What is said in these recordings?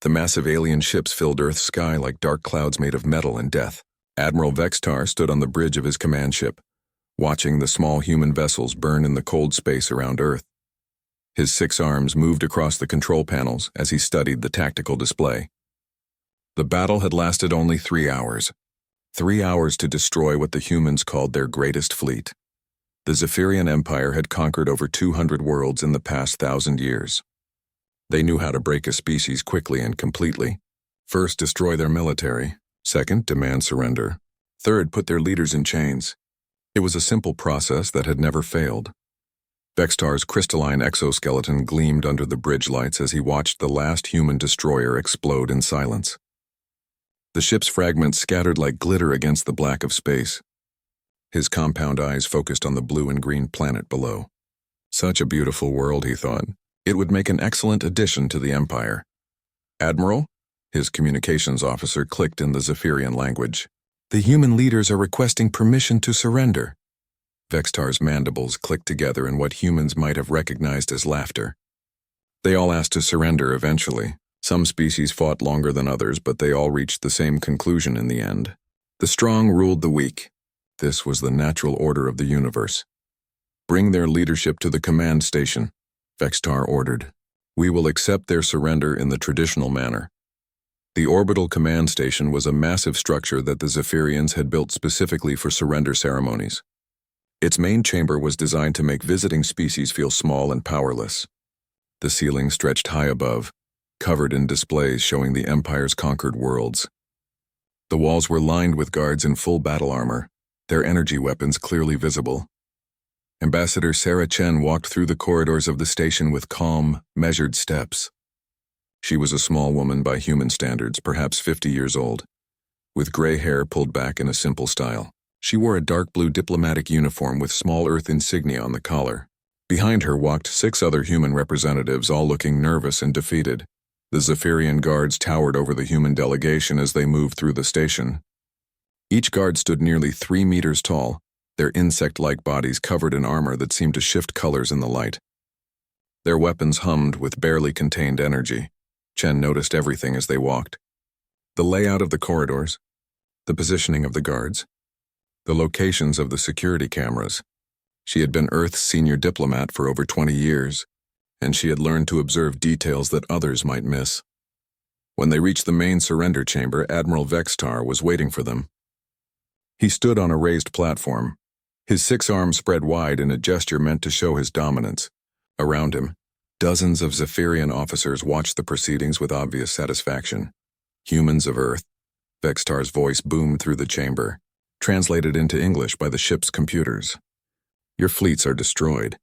The massive alien ships filled Earth's sky like dark clouds made of metal and death. Admiral Vextar stood on the bridge of his command ship, watching the small human vessels burn in the cold space around Earth. His 6 arms moved across the control panels as he studied the tactical display. The battle had lasted only 3 hours. 3 hours to destroy what the humans called their greatest fleet. The Zephyrian Empire had conquered over 200 worlds in the past 1,000 years. They knew how to break a species quickly and completely. First, destroy their military. Second, demand surrender. Third, put their leaders in chains. It was a simple process that had never failed. Vextar's crystalline exoskeleton gleamed under the bridge lights as he watched the last human destroyer explode in silence. The ship's fragments scattered like glitter against the black of space. His compound eyes focused on the blue and green planet below. Such a beautiful world, he thought. It would make an excellent addition to the Empire. Admiral? His communications officer clicked in the Zephyrian language. The human leaders are requesting permission to surrender. Vextar's mandibles clicked together in what humans might have recognized as laughter. They all asked to surrender eventually. Some species fought longer than others, but they all reached the same conclusion in the end. The strong ruled the weak. This was the natural order of the universe. Bring their leadership to the command station, Vextar ordered. We will accept their surrender in the traditional manner. The orbital command station was a massive structure that the Zephyrians had built specifically for surrender ceremonies. Its main chamber was designed to make visiting species feel small and powerless. The ceiling stretched high above, covered in displays showing the Empire's conquered worlds. The walls were lined with guards in full battle armor, their energy weapons clearly visible. Ambassador Sarah Chen walked through the corridors of the station with calm, measured steps. She was a small woman by human standards, perhaps 50 years old, with gray hair pulled back in a simple style. She wore a dark blue diplomatic uniform with small Earth insignia on the collar. Behind her walked 6 other human representatives, all looking nervous and defeated. The Zephyrian guards towered over the human delegation as they moved through the station. Each guard stood nearly 3 meters tall, their insect-like bodies covered in armor that seemed to shift colors in the light. Their weapons hummed with barely contained energy. Chen noticed everything as they walked. The layout of the corridors, the positioning of the guards, the locations of the security cameras. She had been Earth's senior diplomat for over 20 years, and she had learned to observe details that others might miss. When they reached the main surrender chamber, Admiral Vextar was waiting for them. He stood on a raised platform, his 6 arms spread wide in a gesture meant to show his dominance. Around him, dozens of Zephyrian officers watched the proceedings with obvious satisfaction. Humans of Earth, Vextar's voice boomed through the chamber, translated into English by the ship's computers. Your fleets are destroyed.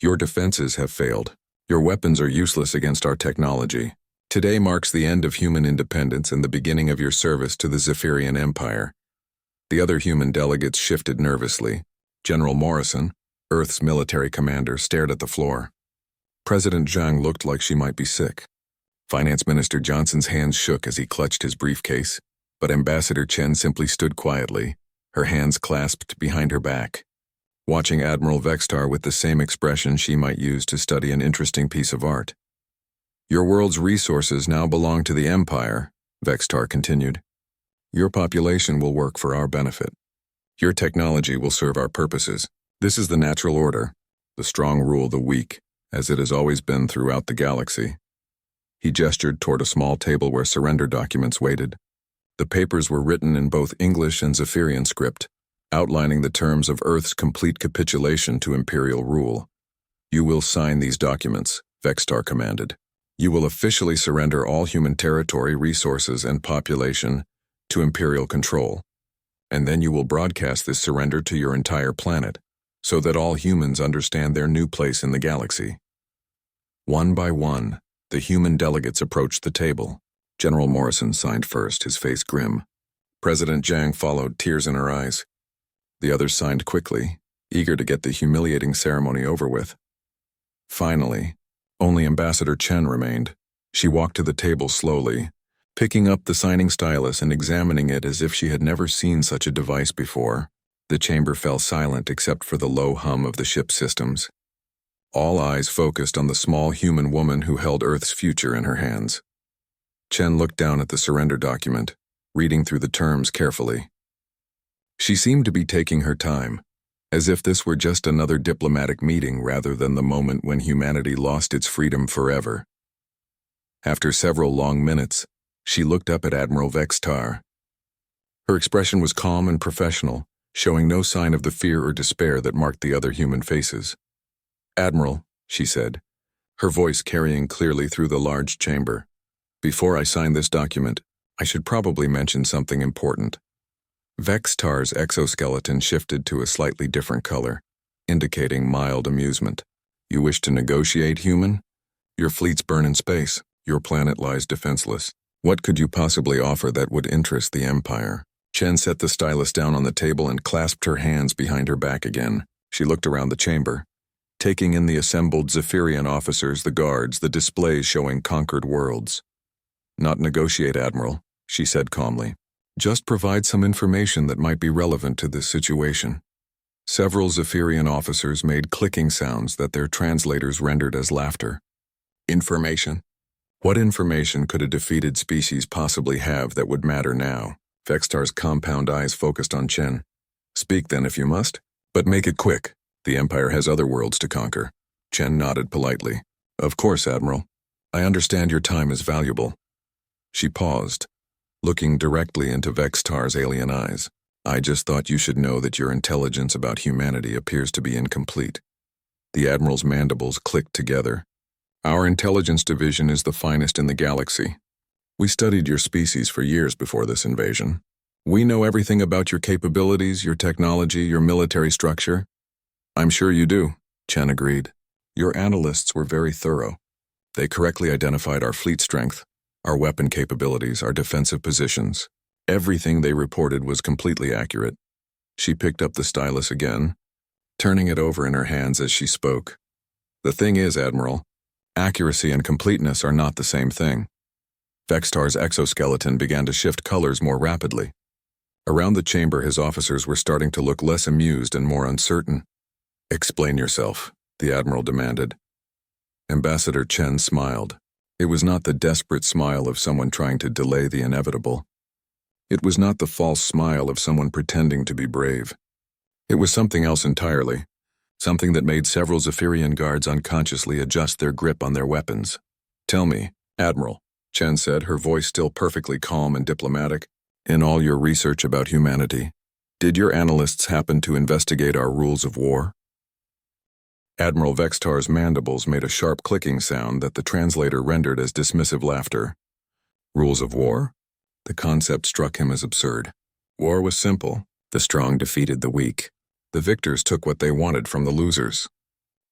Your defenses have failed. Your weapons are useless against our technology. Today marks the end of human independence and the beginning of your service to the Zephyrian Empire. The other human delegates shifted nervously. General Morrison, Earth's military commander, stared at the floor. President Zhang looked like she might be sick. Finance Minister Johnson's hands shook as he clutched his briefcase, but Ambassador Chen simply stood quietly, her hands clasped behind her back, watching Admiral Vextar with the same expression she might use to study an interesting piece of art. Your world's resources now belong to the Empire, Vextar continued. Your population will work for our benefit. Your technology will serve our purposes. This is the natural order. The strong rule the weak, as it has always been throughout the galaxy. He gestured toward a small table where surrender documents waited. The papers were written in both English and Zephyrian script, outlining the terms of Earth's complete capitulation to Imperial rule. You will sign these documents, Vextar commanded. You will officially surrender all human territory, resources, and population to Imperial control. And then you will broadcast this surrender to your entire planet, so that all humans understand their new place in the galaxy. One by one, the human delegates approached the table. General Morrison signed first, his face grim. President Zhang followed, tears in her eyes. The others signed quickly, eager to get the humiliating ceremony over with. Finally, only Ambassador Chen remained. She walked to the table slowly, picking up the signing stylus and examining it as if she had never seen such a device before. The chamber fell silent except for the low hum of the ship's systems. All eyes focused on the small human woman who held Earth's future in her hands. Chen looked down at the surrender document, reading through the terms carefully. She seemed to be taking her time, as if this were just another diplomatic meeting rather than the moment when humanity lost its freedom forever. After several long minutes, she looked up at Admiral Vextar. Her expression was calm and professional, showing no sign of the fear or despair that marked the other human faces. "Admiral," she said, her voice carrying clearly through the large chamber, "before I sign this document, I should probably mention something important." Vextar's exoskeleton shifted to a slightly different color, indicating mild amusement. "You wish to negotiate, human? Your fleets burn in space. Your planet lies defenseless. What could you possibly offer that would interest the Empire?" Chen set the stylus down on the table and clasped her hands behind her back again. She looked around the chamber, taking in the assembled Zephyrian officers, the guards, the displays showing conquered worlds. "Not negotiate, Admiral," she said calmly. "Just provide some information that might be relevant to this situation." Several Zephyrian officers made clicking sounds that their translators rendered as laughter. "Information? What information could a defeated species possibly have that would matter now?" Vextar's compound eyes focused on Chen. "Speak then if you must, but make it quick. The Empire has other worlds to conquer." Chen nodded politely. "Of course, Admiral. I understand your time is valuable." She paused, looking directly into Vextar's alien eyes. "I just thought you should know that your intelligence about humanity appears to be incomplete." The Admiral's mandibles clicked together. "Our intelligence division is the finest in the galaxy. We studied your species for years before this invasion. We know everything about your capabilities, your technology, your military structure." "I'm sure you do," Chen agreed. "Your analysts were very thorough. They correctly identified our fleet strength, our weapon capabilities, our defensive positions. Everything they reported was completely accurate." She picked up the stylus again, turning it over in her hands as she spoke. "The thing is, Admiral, accuracy and completeness are not the same thing." Vextar's exoskeleton began to shift colors more rapidly. Around the chamber, his officers were starting to look less amused and more uncertain. "Explain yourself," the Admiral demanded. Ambassador Chen smiled. It was not the desperate smile of someone trying to delay the inevitable. It was not the false smile of someone pretending to be brave. It was something else entirely, something that made several Zephyrian guards unconsciously adjust their grip on their weapons. "Tell me, Admiral," Chen said, her voice still perfectly calm and diplomatic, "in all your research about humanity, did your analysts happen to investigate our rules of war?" Admiral Vextar's mandibles made a sharp clicking sound that the translator rendered as dismissive laughter. Rules of war? The concept struck him as absurd. War was simple. The strong defeated the weak. The victors took what they wanted from the losers.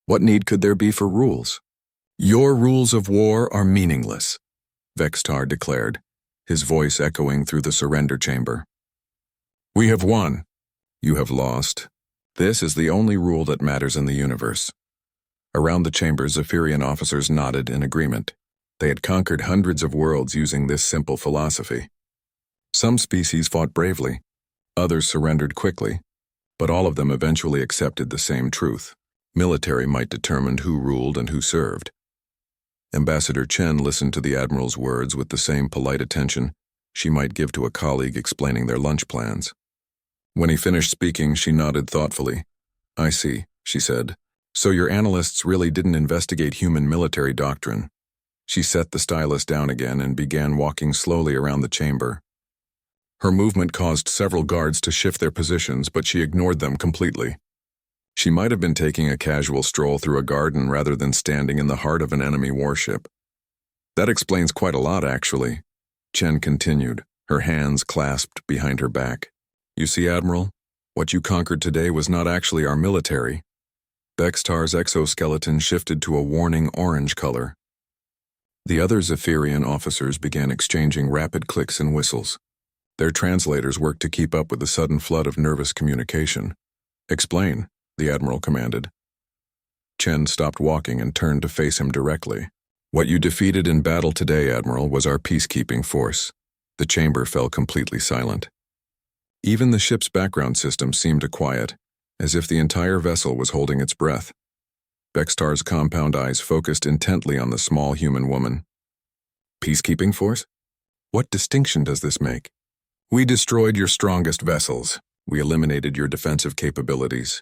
What need could there be for rules? "Your rules of war are meaningless," Vextar declared, his voice echoing through the surrender chamber. "We have won. You have lost. This is the only rule that matters in the universe." Around the chamber, Zephyrian officers nodded in agreement. They had conquered hundreds of worlds using this simple philosophy. Some species fought bravely, others surrendered quickly, but all of them eventually accepted the same truth. Military might determine who ruled and who served. Ambassador Chen listened to the Admiral's words with the same polite attention she might give to a colleague explaining their lunch plans. When he finished speaking, she nodded thoughtfully. "I see," she said. "So your analysts really didn't investigate human military doctrine." She set the stylus down again and began walking slowly around the chamber. Her movement caused several guards to shift their positions, but she ignored them completely. She might have been taking a casual stroll through a garden rather than standing in the heart of an enemy warship. "That explains quite a lot, actually," Chen continued, her hands clasped behind her back. "You see, Admiral, what you conquered today was not actually our military." Vextar's exoskeleton shifted to a warning orange color. The other Zephyrian officers began exchanging rapid clicks and whistles. Their translators worked to keep up with the sudden flood of nervous communication. "Explain," the Admiral commanded. Chen stopped walking and turned to face him directly. "What you defeated in battle today, Admiral, was our peacekeeping force." The chamber fell completely silent. Even the ship's background system seemed to quiet, as if the entire vessel was holding its breath. Vextar's compound eyes focused intently on the small human woman. "Peacekeeping force? What distinction does this make? We destroyed your strongest vessels. We eliminated your defensive capabilities.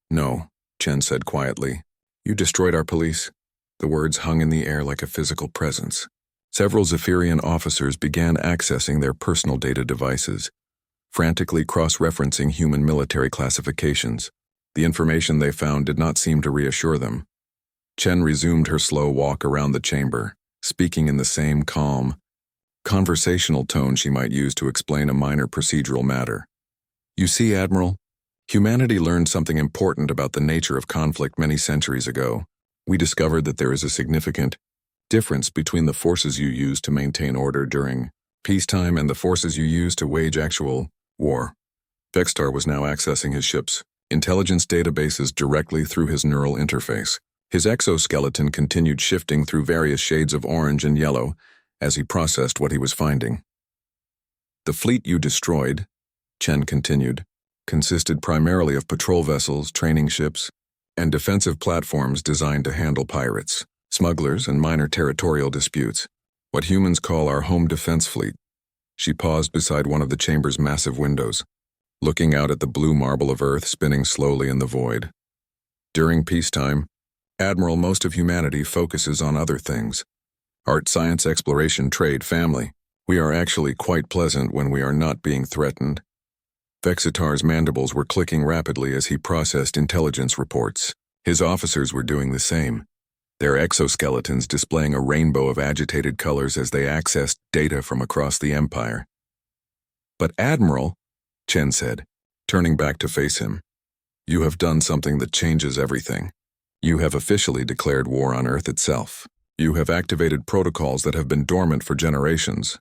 No, Chen said quietly. You destroyed our police. The words hung in the air like a physical presence. Several Zephyrian officers began accessing their personal data devices, frantically cross-referencing human military classifications. The information they found did not seem to reassure them. Chen resumed her slow walk around the chamber, speaking in the same calm, conversational tone she might use to explain a minor procedural matter. You see, Admiral, humanity learned something important about the nature of conflict many centuries ago. We discovered that there is a significant difference between the forces you use to maintain order during peacetime and the forces you use to wage actual war. Vextar was now accessing his ship's intelligence databases directly through his neural interface. His exoskeleton continued shifting through various shades of orange and yellow as he processed what he was finding. The fleet you destroyed, Chen continued, consisted primarily of patrol vessels, training ships, and defensive platforms designed to handle pirates, smugglers, and minor territorial disputes, what humans call our home defense fleet. She paused beside one of the chamber's massive windows, looking out at the blue marble of Earth spinning slowly in the void. During peacetime, Admiral, most of humanity focuses on other things. Art, science, exploration, trade, family. We are actually quite pleasant when we are not being threatened. Vexitar's mandibles were clicking rapidly as he processed intelligence reports. His officers were doing the same, their exoskeletons displaying a rainbow of agitated colors as they accessed data from across the Empire. But Admiral, Chen said, turning back to face him, you have done something that changes everything. You have officially declared war on Earth itself. You have activated protocols that have been dormant for generations.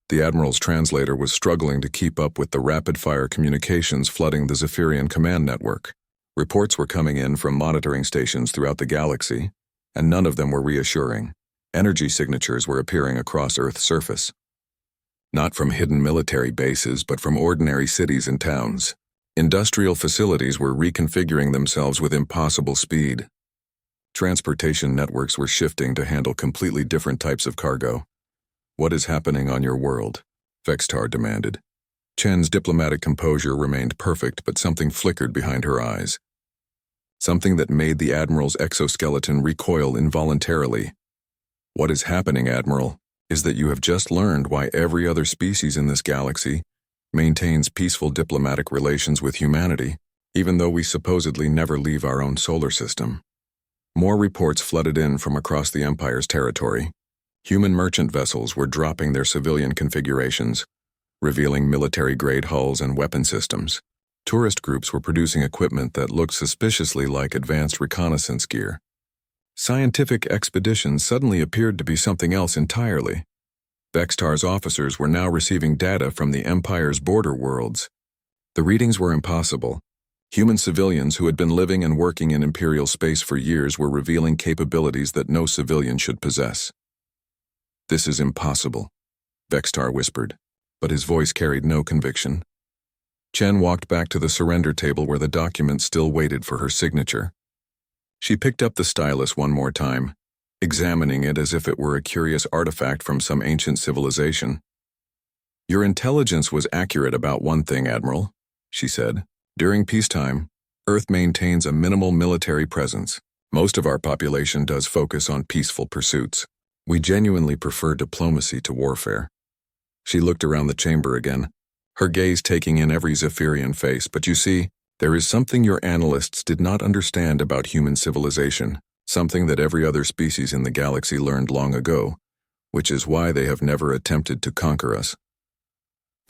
The Admiral's translator was struggling to keep up with the rapid-fire communications flooding the Zephyrian command network. Reports were coming in from monitoring stations throughout the galaxy, and none of them were reassuring. Energy signatures were appearing across Earth's surface. Not from hidden military bases, but from ordinary cities and towns. Industrial facilities were reconfiguring themselves with impossible speed. Transportation networks were shifting to handle completely different types of cargo. What is happening on your world? Vextar demanded. Chen's diplomatic composure remained perfect, but something flickered behind her eyes. Something that made the Admiral's exoskeleton recoil involuntarily. What is happening, Admiral, is that you have just learned why every other species in this galaxy maintains peaceful diplomatic relations with humanity, even though we supposedly never leave our own solar system. More reports flooded in from across the Empire's territory. Human merchant vessels were dropping their civilian configurations, revealing military-grade hulls and weapon systems. Tourist groups were producing equipment that looked suspiciously like advanced reconnaissance gear. Scientific expeditions suddenly appeared to be something else entirely. Vextar's officers were now receiving data from the Empire's border worlds. The readings were impossible. Human civilians who had been living and working in Imperial space for years were revealing capabilities that no civilian should possess. This is impossible, Vextar whispered, but his voice carried no conviction. Chen walked back to the surrender table where the document still waited for her signature. She picked up the stylus one more time, examining it as if it were a curious artifact from some ancient civilization. Your intelligence was accurate about one thing, Admiral, she said. During peacetime, Earth maintains a minimal military presence. Most of our population does focus on peaceful pursuits. We genuinely prefer diplomacy to warfare. She looked around the chamber again, her gaze taking in every Zephyrian face. But you see, there is something your analysts did not understand about human civilization, something that every other species in the galaxy learned long ago, which is why they have never attempted to conquer us.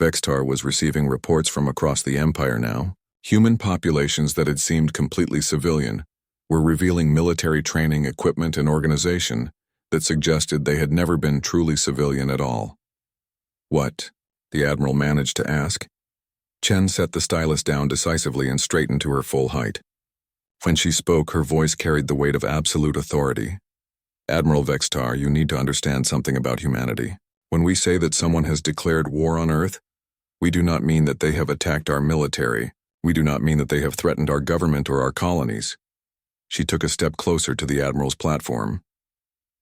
Vextar was receiving reports from across the Empire now. Human populations that had seemed completely civilian were revealing military training, equipment, and organization that suggested they had never been truly civilian at all. What? The Admiral managed to ask. Chen set the stylus down decisively and straightened to her full height. When she spoke, her voice carried the weight of absolute authority. Admiral Vextar, you need to understand something about humanity. When we say that someone has declared war on Earth, we do not mean that they have attacked our military. We do not mean that they have threatened our government or our colonies. She took a step closer to the Admiral's platform.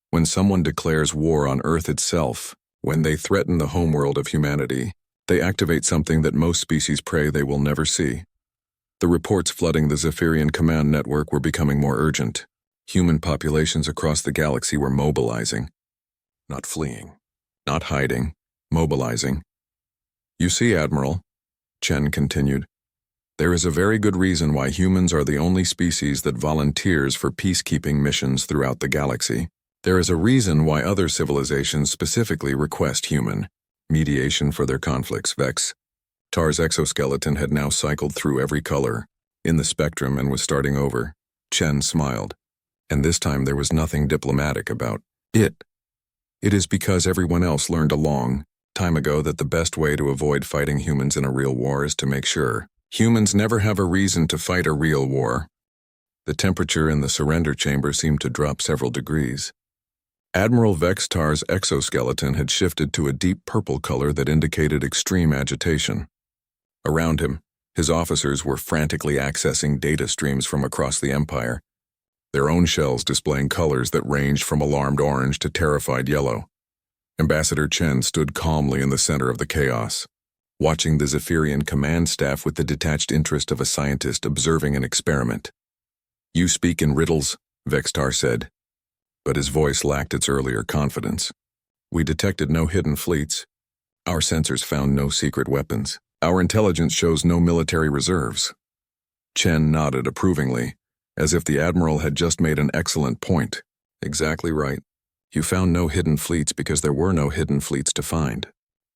When someone declares war on Earth itself, When they threaten the homeworld of humanity, they activate something that most species pray they will never see. The reports flooding the Zephyrian command network were becoming more urgent. Human populations across the galaxy were mobilizing. Not fleeing. Not hiding. Mobilizing. You see, Admiral, Chen continued, there is a very good reason why humans are the only species that volunteers for peacekeeping missions throughout the galaxy. There is a reason why other civilizations specifically request human mediation for their conflicts. Vex Tar's exoskeleton had now cycled through every color in the spectrum and was starting over. Chen smiled. And this time there was nothing diplomatic about it. It is because everyone else learned a long time ago that the best way to avoid fighting humans in a real war is to make sure humans never have a reason to fight a real war. The temperature in the surrender chamber seemed to drop several degrees. Admiral Vex Tar's exoskeleton had shifted to a deep purple color that indicated extreme agitation. Around him, his officers were frantically accessing data streams from across the Empire, their own shells displaying colors that ranged from alarmed orange to terrified yellow. Ambassador Chen stood calmly in the center of the chaos, watching the Zephyrian command staff with the detached interest of a scientist observing an experiment. You speak in riddles, Vextar said, but his voice lacked its earlier confidence. We detected no hidden fleets. Our sensors found no secret weapons. Our intelligence shows no military reserves. Chen nodded approvingly, as if the Admiral had just made an excellent point. Exactly right. You found no hidden fleets because there were no hidden fleets to find.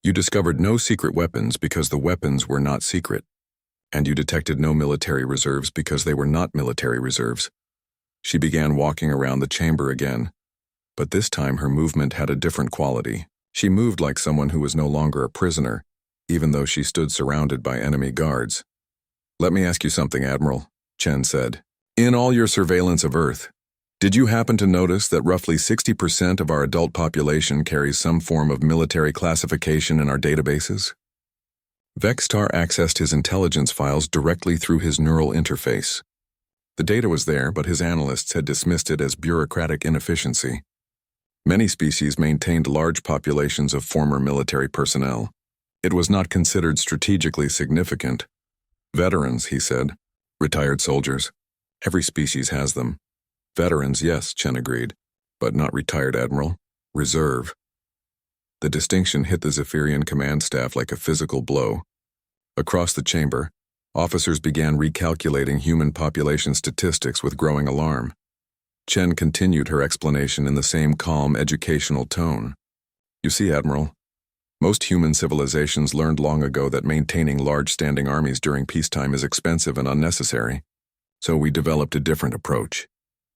You discovered no secret weapons because the weapons were not secret. And you detected no military reserves because they were not military reserves. She began walking around the chamber again, but this time her movement had a different quality. She moved like someone who was no longer a prisoner, even though she stood surrounded by enemy guards. Let me ask you something, Admiral, Chen said. In all your surveillance of Earth, did you happen to notice that roughly 60% of our adult population carries some form of military classification in our databases? Vextar accessed his intelligence files directly through his neural interface. The data was there, but his analysts had dismissed it as bureaucratic inefficiency. Many species maintained large populations of former military personnel. It was not considered strategically significant. Veterans, he said. Retired soldiers. Every species has them. Veterans, yes, Chen agreed, but not retired, Admiral. Reserve. The distinction hit the Zephyrian command staff like a physical blow. Across the chamber, officers began recalculating human population statistics with growing alarm. Chen continued her explanation in the same calm, educational tone. You see, Admiral, most human civilizations learned long ago that maintaining large standing armies during peacetime is expensive and unnecessary, so we developed a different approach.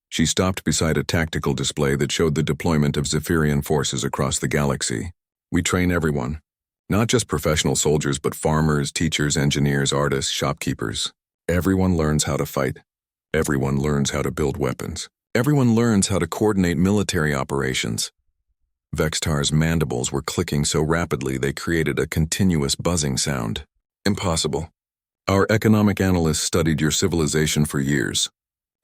She stopped beside a tactical display that showed the deployment of Zephyrian forces across the galaxy. We train everyone. Not just professional soldiers, but farmers, teachers, engineers, artists, shopkeepers. Everyone learns how to fight. Everyone learns how to build weapons. Everyone learns how to coordinate military operations. Vextar's mandibles were clicking so rapidly they created a continuous buzzing sound. Impossible. Our economic analysts studied your civilization for years.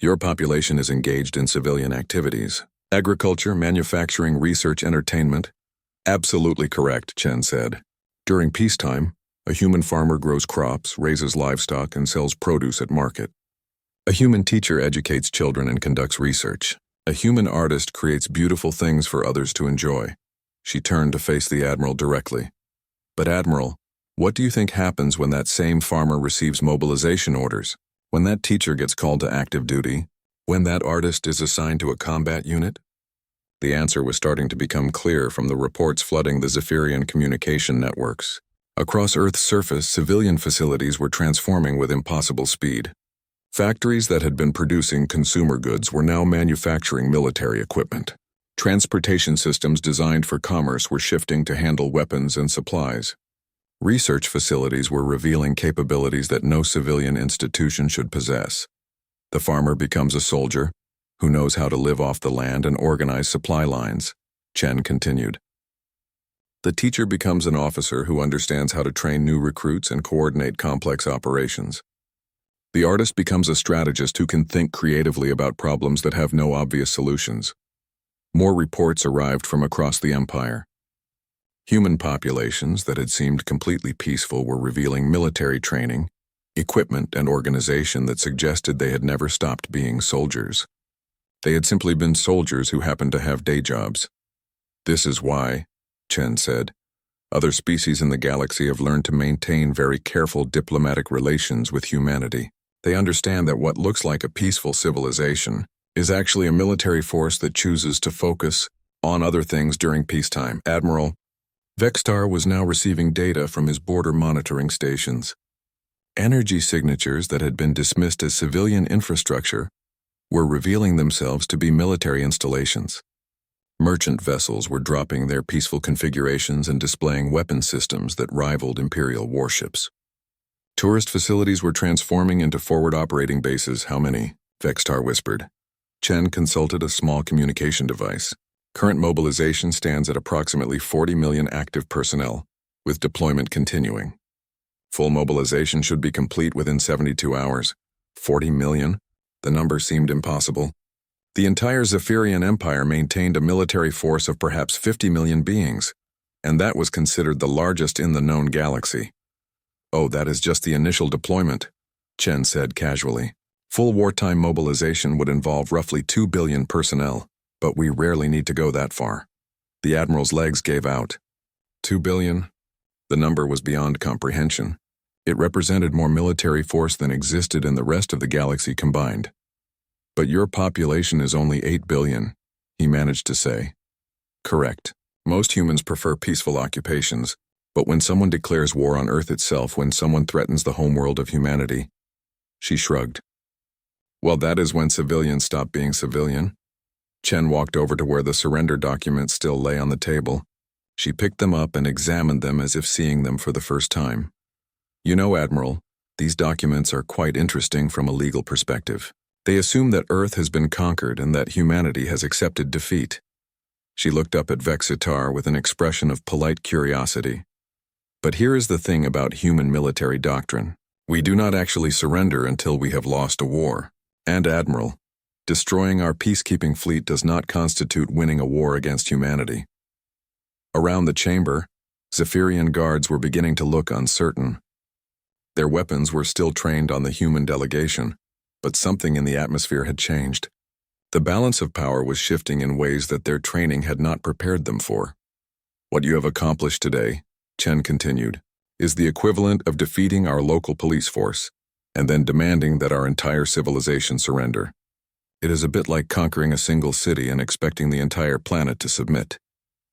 Your population is engaged in civilian activities. Agriculture, manufacturing, research, entertainment. Absolutely correct, Chen said. During peacetime, a human farmer grows crops, raises livestock, and sells produce at market. A human teacher educates children and conducts research. A human artist creates beautiful things for others to enjoy. She turned to face the Admiral directly. But Admiral, what do you think happens when that same farmer receives mobilization orders? When that teacher gets called to active duty? When that artist is assigned to a combat unit? The answer was starting to become clear from the reports flooding the Zephyrian communication networks. Across Earth's surface, civilian facilities were transforming with impossible speed. Factories that had been producing consumer goods were now manufacturing military equipment. Transportation systems designed for commerce were shifting to handle weapons and supplies. Research facilities were revealing capabilities that no civilian institution should possess. The farmer becomes a soldier, who knows how to live off the land and organize supply lines, Chen continued. The teacher becomes an officer who understands how to train new recruits and coordinate complex operations. The artist becomes a strategist who can think creatively about problems that have no obvious solutions. More reports arrived from across the Empire. Human populations that had seemed completely peaceful were revealing military training, equipment, and organization that suggested they had never stopped being soldiers. They had simply been soldiers who happened to have day jobs. This is why, Chen said, other species in the galaxy have learned to maintain very careful diplomatic relations with humanity. They understand that what looks like a peaceful civilization is actually a military force that chooses to focus on other things during peacetime. Admiral Vextar was now receiving data from his border monitoring stations. Energy signatures that had been dismissed as civilian infrastructure were revealing themselves to be military installations. Merchant vessels were dropping their peaceful configurations and displaying weapon systems that rivaled Imperial warships. Tourist facilities were transforming into forward operating bases. How many? Vextar whispered. Chen consulted a small communication device. Current mobilization stands at approximately 40 million active personnel, with deployment continuing. Full mobilization should be complete within 72 hours. 40 million? The number seemed impossible. The entire Zephyrian Empire maintained a military force of perhaps 50 million beings, and that was considered the largest in the known galaxy. Oh, that is just the initial deployment, Chen said casually. Full wartime mobilization would involve roughly 2 billion personnel, but we rarely need to go that far. The Admiral's legs gave out. 2 billion? The number was beyond comprehension. It represented more military force than existed in the rest of the galaxy combined. But your population is only 8 billion, he managed to say. Correct. Most humans prefer peaceful occupations, but when someone declares war on Earth itself, when someone threatens the homeworld of humanity, she shrugged. Well, that is when civilians stop being civilian. Chen walked over to where the surrender documents still lay on the table. She picked them up and examined them as if seeing them for the first time. You know, Admiral, these documents are quite interesting from a legal perspective. They assume that Earth has been conquered and that humanity has accepted defeat. She looked up at Vexitar with an expression of polite curiosity. But here is the thing about human military doctrine. We do not actually surrender until we have lost a war. And Admiral, destroying our peacekeeping fleet does not constitute winning a war against humanity. Around the chamber, Zephyrian guards were beginning to look uncertain. Their weapons were still trained on the human delegation, but something in the atmosphere had changed. The balance of power was shifting in ways that their training had not prepared them for. What you have accomplished today, Chen continued, is the equivalent of defeating our local police force, and then demanding that our entire civilization surrender. It is a bit like conquering a single city and expecting the entire planet to submit.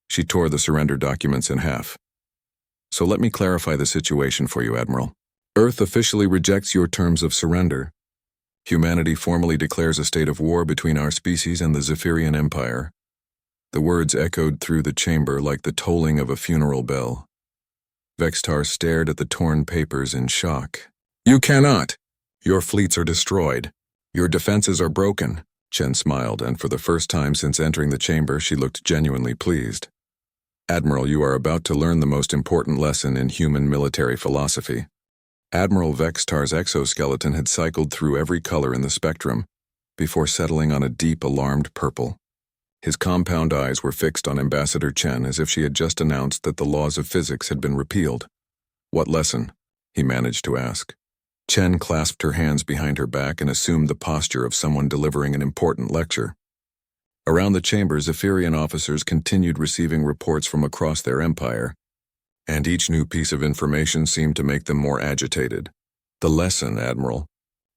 She tore the surrender documents in half. So let me clarify the situation for you, Admiral. Earth officially rejects your terms of surrender. Humanity formally declares a state of war between our species and the Zephyrian Empire. The words echoed through the chamber like the tolling of a funeral bell. Vextar stared at the torn papers in shock. You cannot! Your fleets are destroyed. Your defenses are broken. Chen smiled, and for the first time since entering the chamber, she looked genuinely pleased. Admiral, you are about to learn the most important lesson in human military philosophy. Admiral Vextar's exoskeleton had cycled through every color in the spectrum, before settling on a deep, alarmed purple. His compound eyes were fixed on Ambassador Chen as if she had just announced that the laws of physics had been repealed. What lesson? He managed to ask. Chen clasped her hands behind her back and assumed the posture of someone delivering an important lecture. Around the chamber, Zephyrian officers continued receiving reports from across their empire, and each new piece of information seemed to make them more agitated. The lesson, Admiral,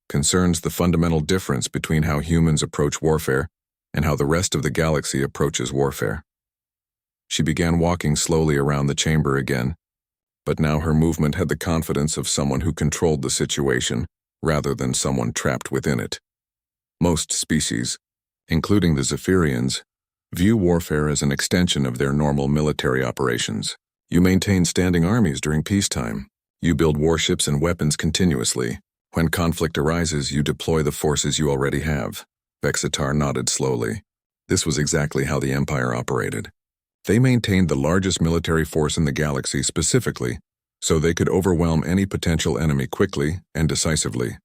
concerns the fundamental difference between how humans approach warfare and how the rest of the galaxy approaches warfare. She began walking slowly around the chamber again, but now her movement had the confidence of someone who controlled the situation rather than someone trapped within it. Most species, including the Zephyrians, view warfare as an extension of their normal military operations. You maintain standing armies during peacetime. You build warships and weapons continuously. When conflict arises, you deploy the forces you already have. Vexitar nodded slowly. This was exactly how the Empire operated. They maintained the largest military force in the galaxy specifically, so they could overwhelm any potential enemy quickly and decisively.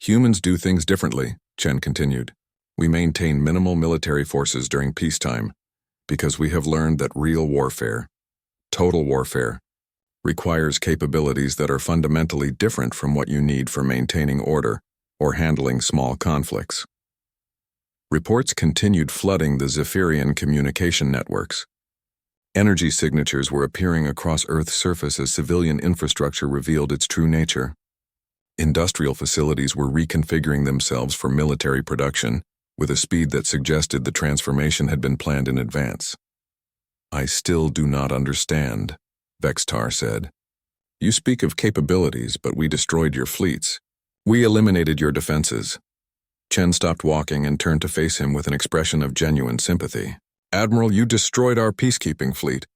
Humans do things differently, Chen continued. We maintain minimal military forces during peacetime, because we have learned that real warfare, Total warfare requires capabilities that are fundamentally different from what you need for maintaining order or handling small conflicts. Reports continued flooding the Zephyrian communication networks. Energy signatures were appearing across Earth's surface as civilian infrastructure revealed its true nature. Industrial facilities were reconfiguring themselves for military production with a speed that suggested the transformation had been planned in advance. "I still do not understand," Vextar said. "You speak of capabilities, but we destroyed your fleets. We eliminated your defenses." Chen stopped walking and turned to face him with an expression of genuine sympathy. "Admiral, you destroyed our peacekeeping fleet.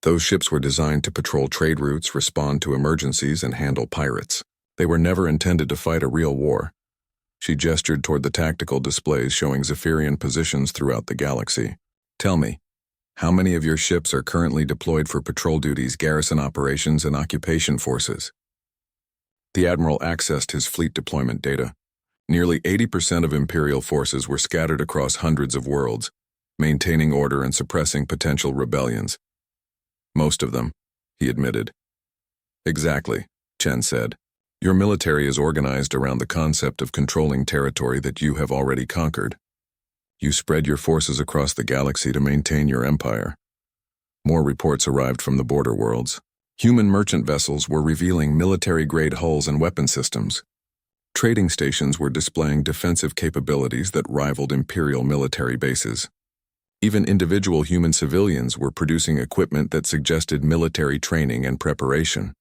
Those ships were designed to patrol trade routes, respond to emergencies, and handle pirates. They were never intended to fight a real war." She gestured toward the tactical displays showing Zephyrian positions throughout the galaxy. "Tell me, how many of your ships are currently deployed for patrol duties, garrison operations, and occupation forces?" The Admiral accessed his fleet deployment data. Nearly 80% of Imperial forces were scattered across hundreds of worlds, maintaining order and suppressing potential rebellions. "Most of them," he admitted. "Exactly," Chen said. "Your military is organized around the concept of controlling territory that you have already conquered. You spread your forces across the galaxy to maintain your empire." More reports arrived from the border worlds. Human merchant vessels were revealing military-grade hulls and weapon systems. Trading stations were displaying defensive capabilities that rivaled Imperial military bases. Even individual human civilians were producing equipment that suggested military training and preparation.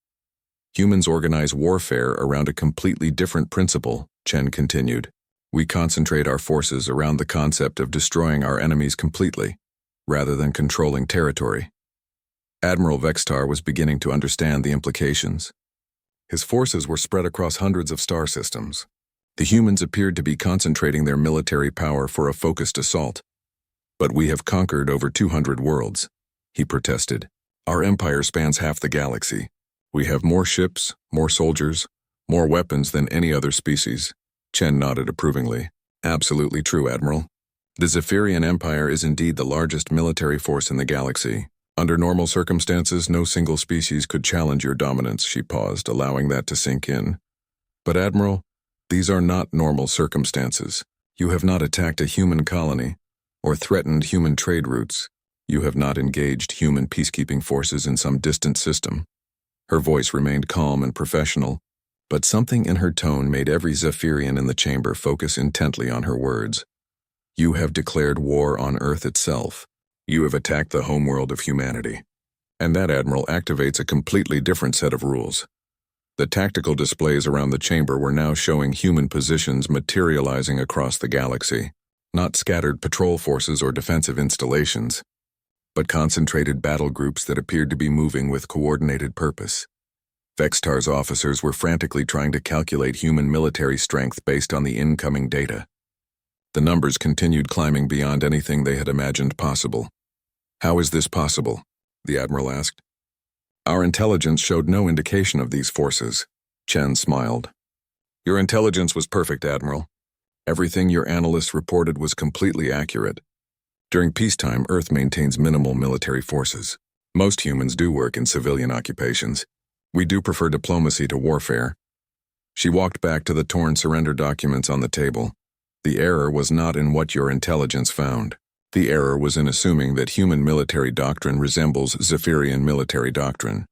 "Humans organize warfare around a completely different principle," Chen continued. "We concentrate our forces around the concept of destroying our enemies completely, rather than controlling territory." Admiral Vextar was beginning to understand the implications. His forces were spread across hundreds of star systems. The humans appeared to be concentrating their military power for a focused assault. "But we have conquered over 200 worlds," he protested. "Our empire spans half the galaxy. We have more ships, more soldiers, more weapons than any other species." Chen nodded approvingly. "Absolutely true, Admiral. The Zephyrian Empire is indeed the largest military force in the galaxy. Under normal circumstances, no single species could challenge your dominance." She paused, allowing that to sink in. "But Admiral, these are not normal circumstances. You have not attacked a human colony or threatened human trade routes. You have not engaged human peacekeeping forces in some distant system." Her voice remained calm and professional, but something in her tone made every Zephyrian in the chamber focus intently on her words. "You have declared war on Earth itself. You have attacked the homeworld of humanity. And that, Admiral, activates a completely different set of rules." The tactical displays around the chamber were now showing human positions materializing across the galaxy, not scattered patrol forces or defensive installations, but concentrated battle groups that appeared to be moving with coordinated purpose. Vextar's officers were frantically trying to calculate human military strength based on the incoming data. The numbers continued climbing beyond anything they had imagined possible. "How is this possible?" the Admiral asked. "Our intelligence showed no indication of these forces." Chen smiled. "Your intelligence was perfect, Admiral. Everything your analysts reported was completely accurate. During peacetime, Earth maintains minimal military forces. Most humans do work in civilian occupations. We do prefer diplomacy to warfare." She walked back to the torn surrender documents on the table. "The error was not in what your intelligence found. The error was in assuming that human military doctrine resembles Zephyrian military doctrine."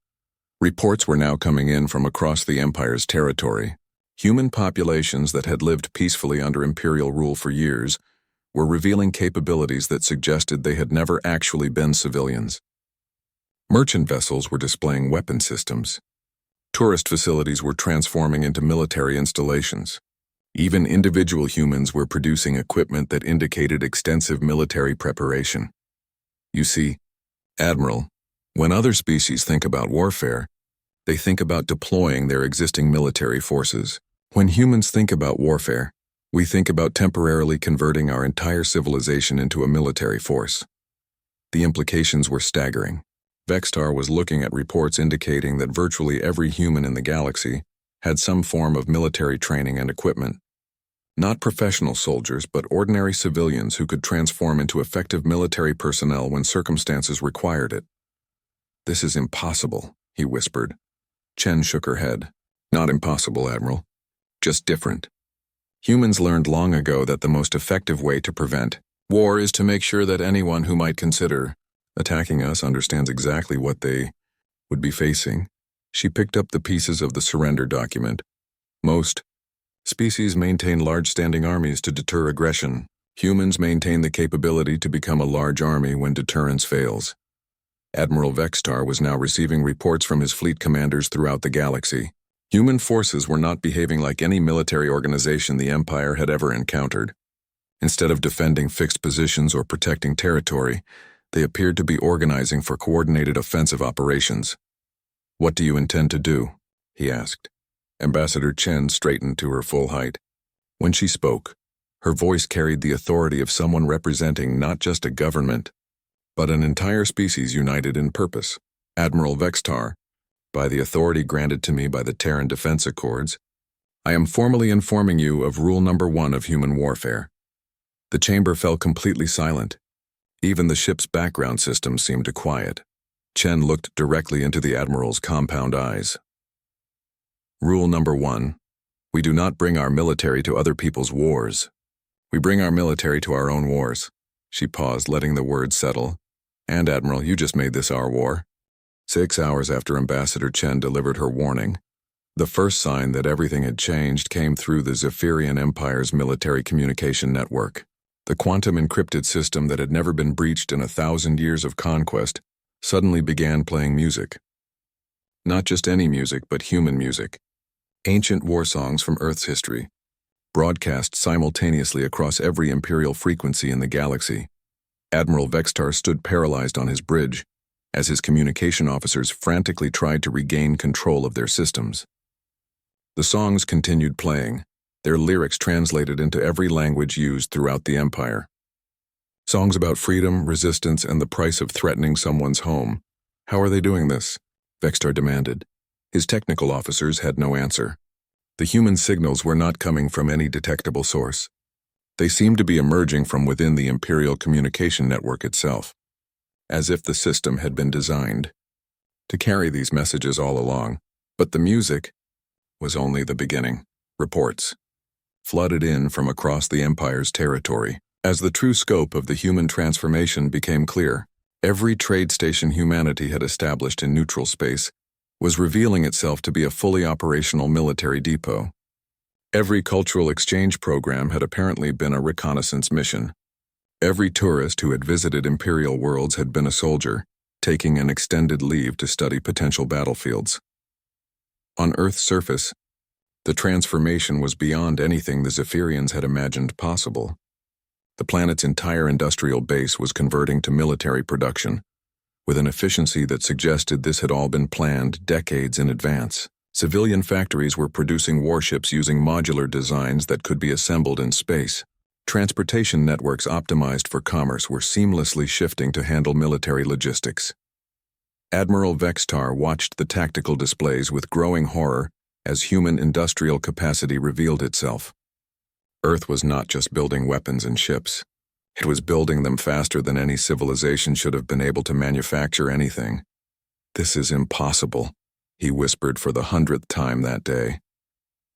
Reports were now coming in from across the Empire's territory. Human populations that had lived peacefully under Imperial rule for years were revealing capabilities that suggested they had never actually been civilians. Merchant vessels were displaying weapon systems. Tourist facilities were transforming into military installations. Even individual humans were producing equipment that indicated extensive military preparation. You see, Admiral, when other species think about warfare, they think about deploying their existing military forces. When humans think about warfare, we think about temporarily converting our entire civilization into a military force. The implications were staggering. Vextar was looking at reports indicating that virtually every human in the galaxy had some form of military training and equipment. Not professional soldiers, but ordinary civilians who could transform into effective military personnel when circumstances required it. "This is impossible," he whispered. Chen shook her head. "Not impossible, Admiral. Just different. Humans learned long ago that the most effective way to prevent war is to make sure that anyone who might consider attacking us understands exactly what they would be facing." She picked up the pieces of the surrender document. "Most species maintain large standing armies to deter aggression. Humans maintain the capability to become a large army when deterrence fails." Admiral Vextar was now receiving reports from his fleet commanders throughout the galaxy. Human forces were not behaving like any military organization the Empire had ever encountered. Instead of defending fixed positions or protecting territory, they appeared to be organizing for coordinated offensive operations. "What do you intend to do?" he asked. Ambassador Chen straightened to her full height. When she spoke, her voice carried the authority of someone representing not just a government, but an entire species united in purpose. "Admiral Vextar, by the authority granted to me by the Terran Defense Accords, I am formally informing you of Rule Number 1 of human warfare." The chamber fell completely silent. Even the ship's background system seemed to quiet. Chen looked directly into the Admiral's compound eyes. "Rule Number 1. We do not bring our military to other people's wars. We bring our military to our own wars." She paused, letting the words settle. "And Admiral, you just made this our war." 6 hours after Ambassador Chen delivered her warning, the first sign that everything had changed came through the Zephyrian Empire's military communication network. The quantum-encrypted system that had never been breached in 1,000 years of conquest suddenly began playing music. Not just any music, but human music. Ancient war songs from Earth's history, broadcast simultaneously across every Imperial frequency in the galaxy. Admiral Vextar stood paralyzed on his bridge, as his communication officers frantically tried to regain control of their systems. The songs continued playing, their lyrics translated into every language used throughout the Empire. Songs about freedom, resistance, and the price of threatening someone's home. "How are they doing this?" Vextar demanded. His technical officers had no answer. The human signals were not coming from any detectable source. They seemed to be emerging from within the Imperial communication network itself, as if the system had been designed to carry these messages all along. But the music was only the beginning. Reports flooded in from across the Empire's territory. As the true scope of the human transformation became clear, every trade station humanity had established in neutral space was revealing itself to be a fully operational military depot. Every cultural exchange program had apparently been a reconnaissance mission. Every tourist who had visited Imperial worlds had been a soldier, taking an extended leave to study potential battlefields. On Earth's surface, the transformation was beyond anything the Zephyrians had imagined possible. The planet's entire industrial base was converting to military production, with an efficiency that suggested this had all been planned decades in advance. Civilian factories were producing warships using modular designs that could be assembled in space. Transportation networks optimized for commerce were seamlessly shifting to handle military logistics. Admiral Vextar watched the tactical displays with growing horror as human industrial capacity revealed itself. Earth was not just building weapons and ships. It was building them faster than any civilization should have been able to manufacture anything. "This is impossible," he whispered for the 100th time that day.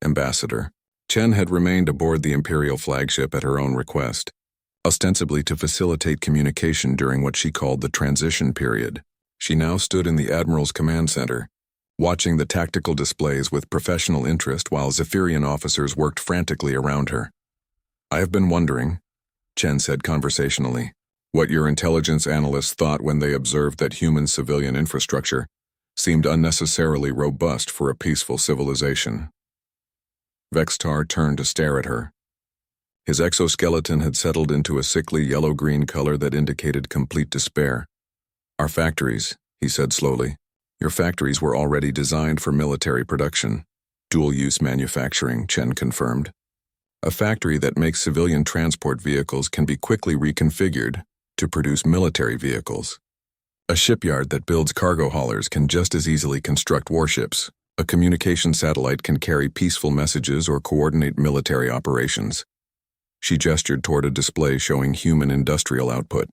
Ambassador Chen had remained aboard the Imperial flagship at her own request, ostensibly to facilitate communication during what she called the transition period. She now stood in the Admiral's command center, watching the tactical displays with professional interest while Zephyrian officers worked frantically around her. "I have been wondering," Chen said conversationally, "what your intelligence analysts thought when they observed that human civilian infrastructure seemed unnecessarily robust for a peaceful civilization." Vextar turned to stare at her. His exoskeleton had settled into a sickly yellow-green color that indicated complete despair. "Our factories," he said slowly. "Your factories were already designed for military production." "Dual-use manufacturing," Chen confirmed. "A factory that makes civilian transport vehicles can be quickly reconfigured to produce military vehicles. A shipyard that builds cargo haulers can just as easily construct warships. A communication satellite can carry peaceful messages or coordinate military operations." She gestured toward a display showing human industrial output.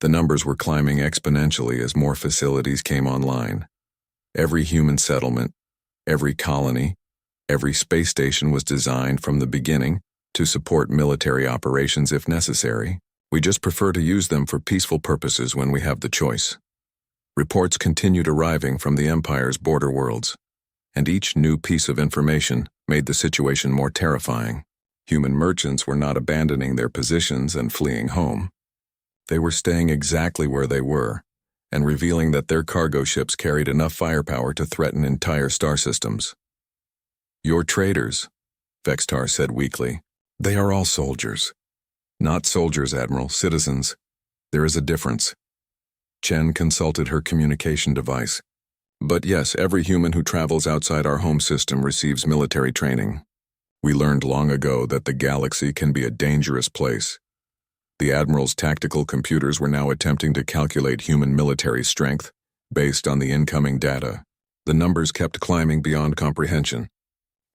The numbers were climbing exponentially as more facilities came online. Every human settlement, every colony, every space station was designed from the beginning to support military operations if necessary. We just prefer to use them for peaceful purposes when we have the choice. Reports continued arriving from the Empire's border worlds, and each new piece of information made the situation more terrifying. Human merchants were not abandoning their positions and fleeing home. They were staying exactly where they were, and revealing that their cargo ships carried enough firepower to threaten entire star systems. "You're traitors," Vextar said weakly. "They are all soldiers." "Not soldiers, Admiral, citizens. There is a difference." Chen consulted her communication device. "But yes, every human who travels outside our home system receives military training. We learned long ago that the galaxy can be a dangerous place. The Admiral's tactical computers were now attempting to calculate human military strength based on the incoming data. The numbers kept climbing beyond comprehension.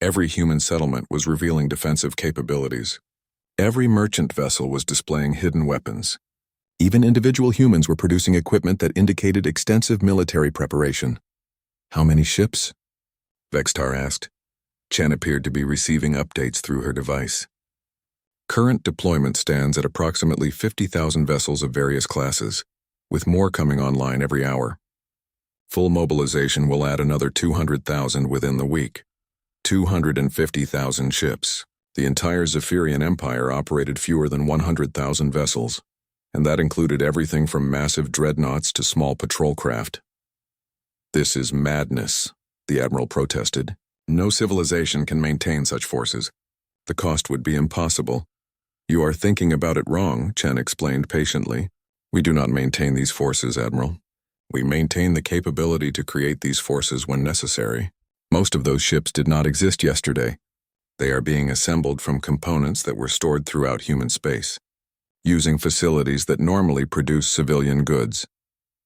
Every human settlement was revealing defensive capabilities. Every merchant vessel was displaying hidden weapons. Even individual humans were producing equipment that indicated extensive military preparation. "How many ships?" Vextar asked. Chen appeared to be receiving updates through her device. "Current deployment stands at approximately 50,000 vessels of various classes, with more coming online every hour. Full mobilization will add another 200,000 within the week. 250,000 ships. The entire Zephyrian Empire operated fewer than 100,000 vessels, and that included everything from massive dreadnoughts to small patrol craft." "This is madness," the Admiral protested. "No civilization can maintain such forces. The cost would be impossible." "You are thinking about it wrong," Chen explained patiently. "We do not maintain these forces, Admiral. We maintain the capability to create these forces when necessary. Most of those ships did not exist yesterday. They are being assembled from components that were stored throughout human space, using facilities that normally produce civilian goods."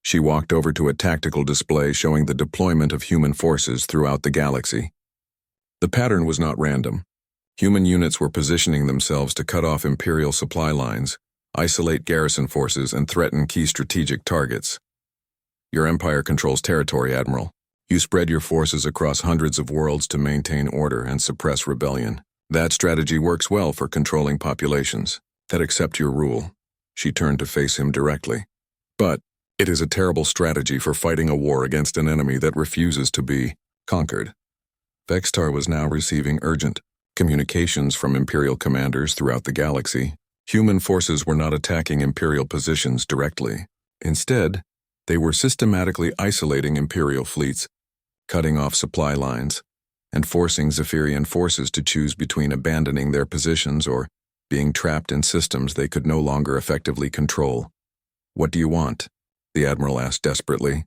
She walked over to a tactical display showing the deployment of human forces throughout the galaxy. The pattern was not random. Human units were positioning themselves to cut off Imperial supply lines, isolate garrison forces, and threaten key strategic targets. "Your Empire controls territory, Admiral. You spread your forces across hundreds of worlds to maintain order and suppress rebellion. That strategy works well for controlling populations that accept your rule." She turned to face him directly. "But it is a terrible strategy for fighting a war against an enemy that refuses to be conquered." Vextar was now receiving urgent communications from Imperial commanders throughout the galaxy. Human forces were not attacking Imperial positions directly. Instead, they were systematically isolating Imperial fleets, cutting off supply lines, and forcing Zephyrian forces to choose between abandoning their positions or being trapped in systems they could no longer effectively control. "What do you want?" the Admiral asked desperately.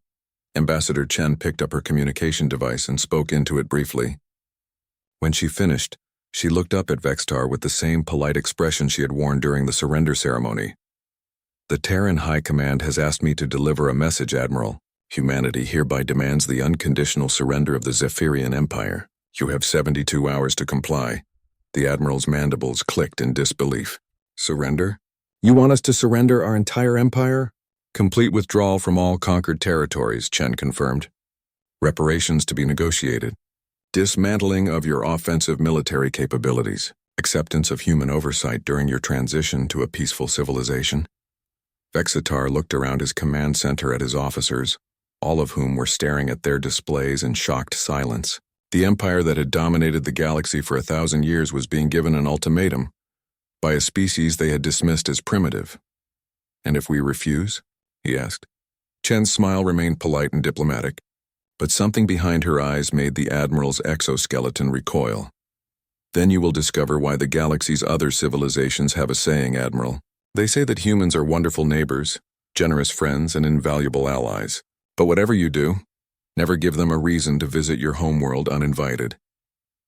Ambassador Chen picked up her communication device and spoke into it briefly. When she finished, she looked up at Vextar with the same polite expression she had worn during the surrender ceremony. "The Terran High Command has asked me to deliver a message, Admiral. Humanity hereby demands the unconditional surrender of the Zephyrian Empire. You have 72 hours to comply." The Admiral's mandibles clicked in disbelief. "Surrender? You want us to surrender our entire empire?" "Complete withdrawal from all conquered territories," Chen confirmed. "Reparations to be negotiated. Dismantling of your offensive military capabilities. Acceptance of human oversight during your transition to a peaceful civilization." Vexitar looked around his command center at his officers, all of whom were staring at their displays in shocked silence. The empire that had dominated the galaxy for 1,000 years was being given an ultimatum by a species they had dismissed as primitive. "And if we refuse?" he asked. Chen's smile remained polite and diplomatic, but something behind her eyes made the Admiral's exoskeleton recoil. "Then you will discover why the galaxy's other civilizations have a saying, Admiral. They say that humans are wonderful neighbors, generous friends, and invaluable allies. But whatever you do, never give them a reason to visit your homeworld uninvited."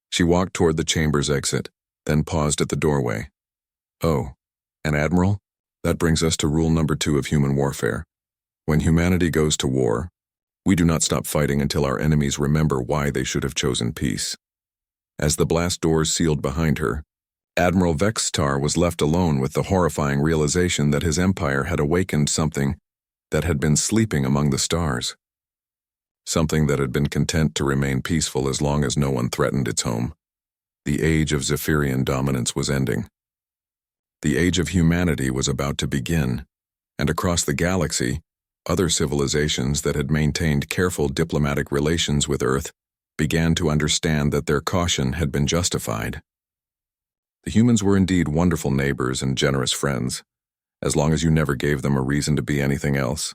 She walked toward the chamber's exit, then paused at the doorway. "Oh, and Admiral, that brings us to rule number 2 of human warfare. When humanity goes to war, we do not stop fighting until our enemies remember why they should have chosen peace." As the blast doors sealed behind her, Admiral Vextar was left alone with the horrifying realization that his empire had awakened something that had been sleeping among the stars. Something that had been content to remain peaceful as long as no one threatened its home. The age of Zephyrian dominance was ending. The age of humanity was about to begin, and across the galaxy, other civilizations that had maintained careful diplomatic relations with Earth began to understand that their caution had been justified. The humans were indeed wonderful neighbors and generous friends, as long as you never gave them a reason to be anything else.